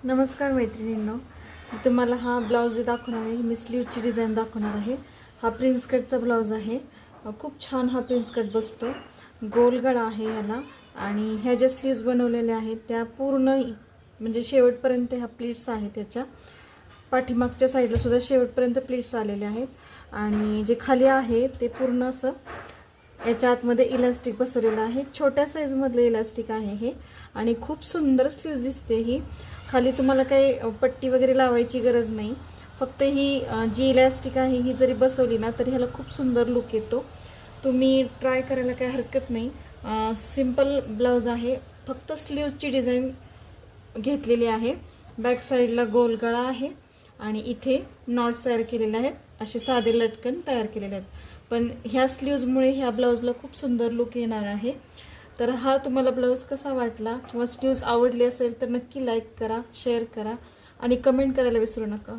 नमस्कार मैत्रिणींनो, मी तुम्हाला हा ब्लाऊज दाखवणार आहे। मी स्लीवची डिझाईन दाखवणार आहे। हा प्रिन्स कटचा ब्लाऊज आहे। खूप छान हा प्रिन्स कट बसतो। गोल गळा आहे याला आणि ह्या ज्या स्लीव्ज बनवलेल्या आहेत त्या पूर्ण म्हणजे शेवटपर्यंत ह्या प्लीट्स आहेत। त्याच्या पाठीमागच्या साईडला सुद्धा शेवटपर्यंत प्लीट्स आलेले आहेत आणि जे खाली आहे ते पूर्ण असं याच्या आतमध्ये इलास्टिक बसवलेलं आहे। छोट्या साईज मधले इलास्टिक आहे हे आणि खूप सुंदर स्लीव्ज दिसते ही। खाली तुम्हाला काही पट्टी वगैरे लावायची गरज नाही, फक्त ही जी इलास्टिक आहे ही जरी बसवली ना तरी ह्याला खूप सुंदर लुक येतो। तुम्ही ट्राय करायला काही हरकत नाही। सिंपल ब्लाउज आहे, फक्त स्लीव्जची डिझाईन घेतलेली आहे। बॅक साईडला गोल गळा आहे आणि इथे नॉट्स तयार केलेले आहेत, असे साधे लटकन तयार केलेले आहेत। पण ह्या स्लीव्जमुळे ह्या ब्लाऊजला खूप सुंदर लुक येणार आहे। तर हा तुम्हाला ब्लाऊज कसा वाटला किंवा स्लीव्ज आवडली असेल तर नक्की लाईक करा, शेअर करा आणि कमेंट करायला विसरू नका।